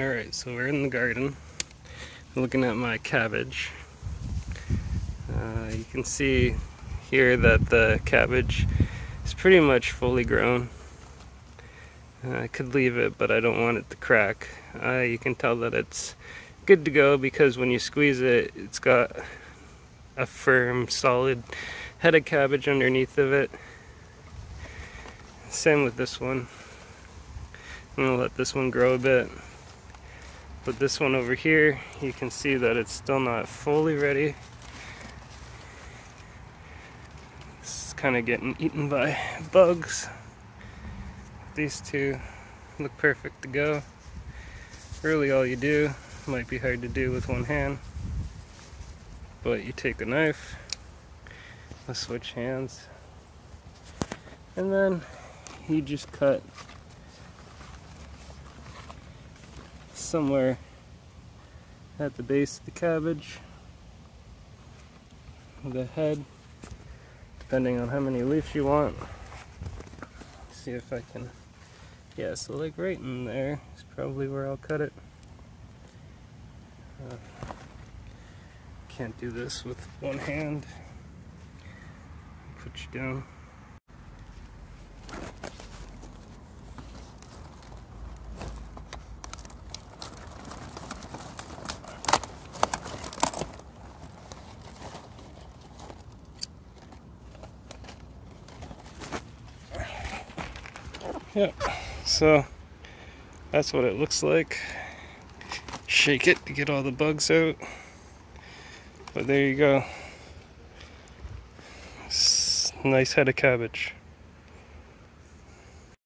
Alright, so we're in the garden looking at my cabbage. You can see here that the cabbage is pretty much fully grown. I could leave it, but I don't want it to crack. You can tell that it's good to go because when you squeeze it, it's got a firm, solid head of cabbage underneath of it. Same with this one. I'm gonna let this one grow a bit. But this one over here, you can see that it's still not fully ready. It's kind of getting eaten by bugs. These two look perfect to go. Really all you do, might be hard to do with one hand, but you take a knife, let's switch hands, and then you just cut somewhere at the base of the cabbage, the head, depending on how many leaves you want. See if I can, yeah, so like right in there is probably where I'll cut it. Can't do this with one hand. Put you down. Yep, so that's what it looks like. Shake it to get all the bugs out. But there you go. Nice head of cabbage.